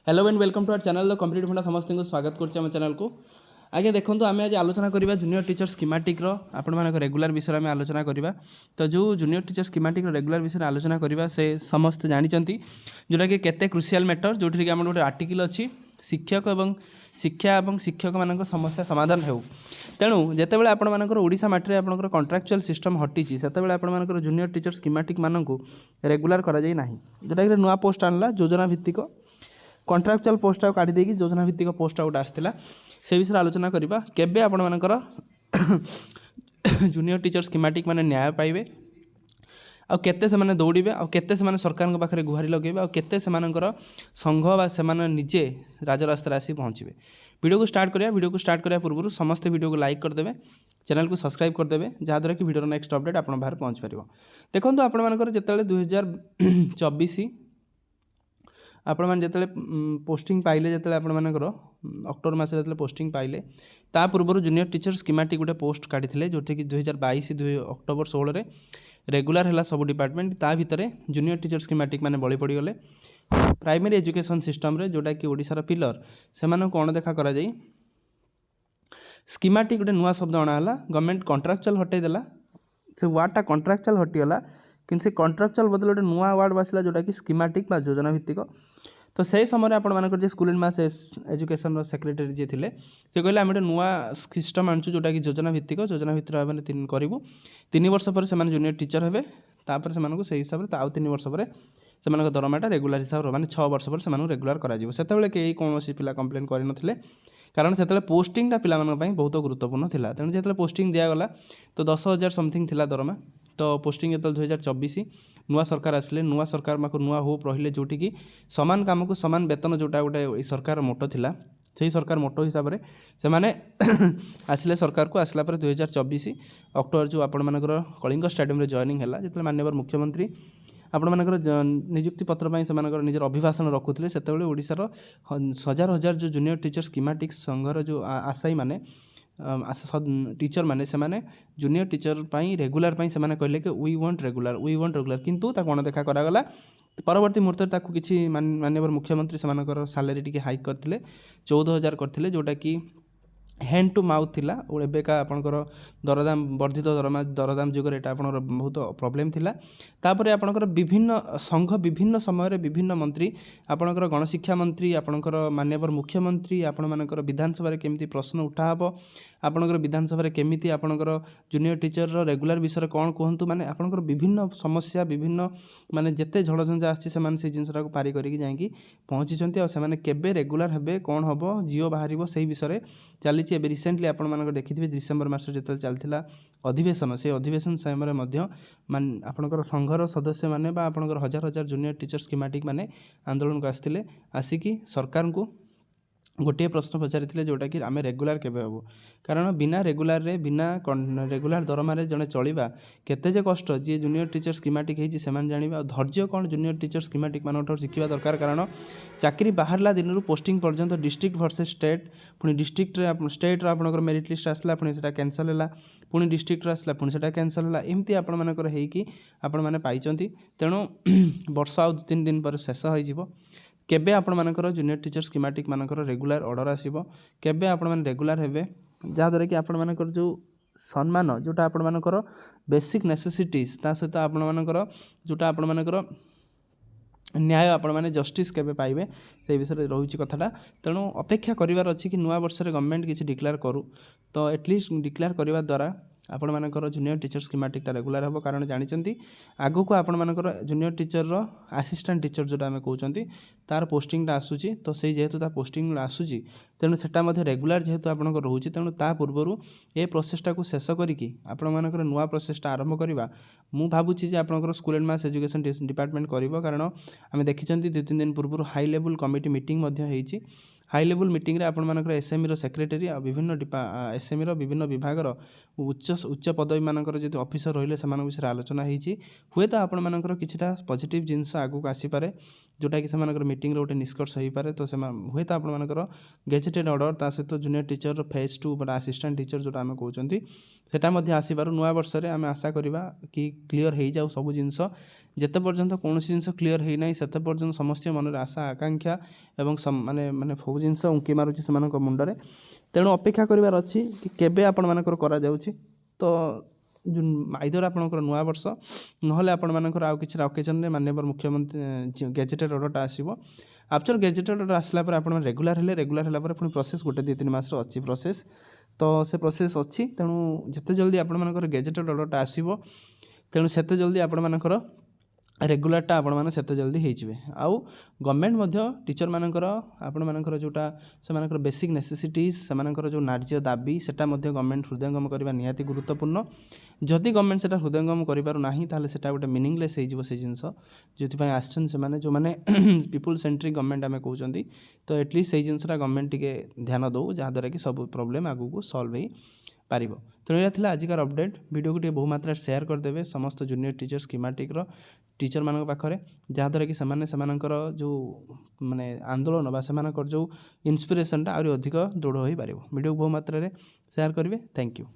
Hello and welcome to our channel the competitive funda समस्त को स्वागत करम चैनल को। आगे देखो आम आज आलोचना करवा जूनियर टीचर स्कीमेटिक आपण मान रेगुलर विषय में आलोचना करवा। तो जो जूनियर टीचर स्कीमेटिक रेगुलर विषय आलोचना करवा से समस्त जानते जोटा कि केते क्रुशियल मैटर जो आम गोटे आर्टिकल अच्छी शिक्षक और शिक्षा और शिक्षक मान समस्या समाधान हो। तेणु जितेबाला आपर ओडिशा माटी आपंकर कंट्राक्चुअल सिस्टम हटी से आपर जूनियर टीचर स्कीमेटिक मानक रेगुलर कराई जोटा कि नुआ पोस्ट आनला योजना भित्तिक कंट्राक्चुअल पोस्ट काढ़ी देकी योजना भित्तिक पोस्ट आउट आसाला से विषय आलोचना करवा केबे आपण मानकर जूनियर टीचर स्कीमेटिक माने न्याय पाइबे आ केते से माने दौड़े आ केते से माने सरकार पाखे गुहारी लगे आ केते से मानकर संघ बा से माने निजे राजरास्ता आसी पहुँचे। वीडियो को स्टार्ट करिया। वीडियो को स्टार्ट करिया पूर्व समस्त वीडियो को लाइक करदेवे, चैनल को सब्सक्राइब करदेवे जहाँद्वारा कि वीडियो नेक्स्ट अपडेट आपण बाहर पहुँच पार। देखो आपण मानकर जिते 2024 आपण मैंने जिते पोस्टिंग पाइले जिते आपण मानकर अक्टोबर मास जो पोस्टिंग पाइले ता पूर्व जूनियर टीचर स्कीमेटिक गोटे पोस्ट काढ़ी जो कि 2022 अक्टोबर 16 रेगुलर है सब डिपार्टमेंट ता भितर जूनियर टीचर स्कीमेटिक माने बड़ी पड़गले प्राइमरी एजुकेशन सिस्टम रे जोटा कि ओडिशार पिलर से कौन देखा करा जाई स्कीमेटिक गोटे नुआ शब्द अणाला गवर्नमेंट कंट्राक्चुअल हटईदेला से वार्डटा कंट्राक्चुअल हटिगला किंतु से कंट्राक्चुअल बदल गोटे नुआ वार्ड बासिला जोटा कि स्कीमेटिक बा योजना भित्तिक। तो से समय आपण मानकर जे school and mass education secretary जे थिले से कहले आम गोटे नुआ सिस्टम आणुछु जोटा कि योजना भित्तिक भाव में करूँ 3 वर्ष पर से जूनियर टीचर हेबे तापर से हिसाब से आउ 3 वर्ष पर से दरमाटा रेगुलर हिसाब से 6 वर्ष पर से रेगुलर कर कई कौन पिला कंप्लेन करनथिले कारण से पोस्टिंगटा पिलामानक बहुत गुरुत्वपूर्ण था। तेणु जो पोस्टिंग दिगला तो 10,000 समथिंग थिला दरमा। तो पोस्टिंग जो 2024 नुआ सरकार आसिले नुआ सरकार पाखु नुआ होप रहिले जोटी कि समान काम को समान वेतन जोटा गोटे सरकार मोटो थिला से सरकार मोटो हिसाब से माने आसिले सरकार को आसला पर 2024 अक्टोबर जो आपण मानकर कलिंग स्टेडियम रे जॉइनिंग हैला जिते माननीय मुख्यमंत्री आपण मानकर नियुक्ति पत्र पई से मानकर निजर अभिभाषण रखुथिले सेतेबेले ओडिशार हजार हजार जो जूनियर टीचर स्कीमेटिक संघर जो आशायी माने टीचर माने से माने जूनियर टीचर पाई रेगुलर पाई से माने कहले कि वी वांट रेगुलर किंतु ता कोन देखा करागला परवर्ती मुहूर्त ताकू किछि माननीय मुख्यमंत्री से मानकर सैलरी टिके हाइक करथिले 14,000 करथिले जोटा कि हैंड टू माउथ थिला और एबेका आपणकर दरदाम वर्धित दरदाम जुगर एटा आपणकर बहुत प्रॉब्लम थिला। तापरे आपणकर विभिन्न संघ विभिन्न समय विभिन्न मंत्री आपणकर गणशिक्षा मंत्री आपणकर माननीय मुख्यमंत्री आपण मानकर विधानसभा रे केमिति प्रश्न उठा हबो आपणकर विधानसभा रे केमिति आपणकर जूनियर टीचर रो रेगुलर विषय कोन कहंतु माने आपणकर विभिन्न समस्या विभिन्न माने जेते झड़झंझा आछि से माने से जिंसरा को पारी करिक जाईकी पहुंची और से माने केबे रेगुलर हेबे कोन हबो जियो बाहरिबो सेही विषय चली एबे रिसेंटली आपण मानक देखिथिबे डिसेंबर मास जेतल चलथिला अधिवेशन से अधिवेशन समय मध्य मान आपणकर संघर सदस्य माने बा आपणकर हजार हजार जूनियर टीचर स्कीमेटिक माने आंदोलन को आस्थिले आसिकी सरकार को गोटे प्रश्न पचारि जोटा कि आम रेगुलर केबे हबो कारण बिना रेगुलर रे बिना रेगुलर दरमा रे जने चलिबा केते जे कष्ट जे जूनियर टीचर स्कीमेटिक हेछि सेमान जानिबा धैर्य कोन जूनियर टीचर स्कीमेटिक मानोठर शिखिबा दरकार कारण चाकरी बाहरला दिनरु पोस्टिंग पर्यंत डिस्ट्रिक्ट वर्सेस स्टेट पुनी डिस्ट्रिक्ट रे स्टेट रो आपनकर मेरिट लिस्ट आसला पुनी सेटा कैंसल होला पुनी डिस्ट्रिक्ट रो आसला पुनी सेटा कैंसल होला एमती आपण मानकर हेकी आपण माने पाइचंती। तेणु वर्ष आउ 3 दिन पर शेष होई जिवो केबे आपण मानकर जूनियर टीचर स्कीमेटिक मानकर रेगुलर ऑर्डर आसीबो केबे आपण माने रेगुलर हेबे जहाँद्वारा कि आपण मानकर जो सम्मान जोटा आपण मानकर बेसिक नेसेसिटीज ता सहित आपण मानकर जोटा आपण मानकर न्याय आपण माने जस्टिस केबे पाइबे से विषय रहुची कथाटा। तेणु अपेक्षा करिवार अछि कि नुआ वर्ष रे गवर्नमेंट किछि डिक्लेयर करू तो एटलिस्ट डिक्लेयर करिवा द्वारा आपण मानकर जूनियर टीचर स्कीमेटिकटा रेगुलर हेबो कारण जानिचंती आगु को आपण मानकर जूनियर टीचर रो असिस्टेंट टीचर जोटा हमें कहउचंती तार पोस्टिंगटा आसुची तो से जेहेतु ता पोस्टिंग आसुची तेणु सेटा मध्ये रेगुलर जेहेतु आपणकर रहउची तेणु ता पूर्वरु ए प्रोसेसटा को शेष करिकी आपण मानकर नुआ प्रोसेसटा आरंभ करिवा मु भाबुची जे आपणकर school and mass education department करिवो कारण आमे देखिचंती 2-3 दिन पूर्व हाई लेवल कमिटी मीटिंग मध्ये हेइची हाई लेवल मीटिंग रे आपण मानकर एसएमई रो सेक्रेटरी आ विभिन्न एसएमई रो विभिन्न विभाग रो उच्च पदवी मानकर जे ऑफिसर रहिले समान विषय आलोचना हेइची हुए तो आपण मानकर किछटा पॉजिटिव जिंस आगु आसी पारे जोटाकि से मीटिंग गोटे निष्कर्ष हो पारे तो हुए तो आपर गेजेटेड ऑर्डर ता सहित जूनियर टीचर फेज 2 बा असिस्टेंट टीचर जोटा आम कहते सेटा आसपार नुआ वर्ष में आम आशा करवा कि क्लीयर हो जाऊ सब जिनस जिते पर्यंत कौन जिनस क्लीयर होना से पर्यंत समस्त मन आशा आकांक्षा एवं माने माने सब जिनस उंकी मारुची से मुंडे तेणु अपेक्षा करार अच्छी कि केबे आपण मानकर करा जाउची तो आइदर आपणकर नुआ वर्ष ना आपणकर आउ किसी ओकेजन माननीय मुख्यमंत्री गेजेटेड ऑर्डरटा आसो आफ्टर गेजेटेड ऑर्डर आसला पर आपण रेगुलर है पुणी प्रोसेस गोटे 2-3 मास अच्छी प्रोसेस तो से प्रोसेस अच्छी तेणु जिते जल्दी आपणकर गेजेटेड ऑर्डरटा आसो तेणु सेते जल्दी आपणकर रेगुलारटा आपण मैंने सेते जल्दी होइजिवे आउ गवर्नमेंट टीचर मानकर आपण मानकर जोटा से बेसिक नेसेसिटीज से जो न्याय्य दाबी सेटा गवर्नमेंट हृदयंगम करने निहाती गुरुत्वपूर्ण जदि गवर्नमेंट सेटा हृदयंगम करिपारु ताले सेटा गोटे मीनिंगलेस हो जिनस जो आसन से जो मैंने पीपुल सेंट्रिक गवर्नमेंट आम कहते तो एटलिस्ट से जिनसा गवर्नमेंट टिके ध्यान दो जहाँद्वारा कि सब प्रोब्लेम आगू को सॉल्व हो पार तेणु यह आजिकार अपडेट वीडियो को बहु मात्रा शेयर करदे समस्त जूनियर टीचर स्कीमेटिक टीचर मान पाखे जहाँद्वारा कि जो माने आंदोलन बा जो इन्स्पिरेशनटा आहरी अधिक दृढ़ हो पार वीडियो को बहु मात्रा शेयर करेंगे थैंक यू।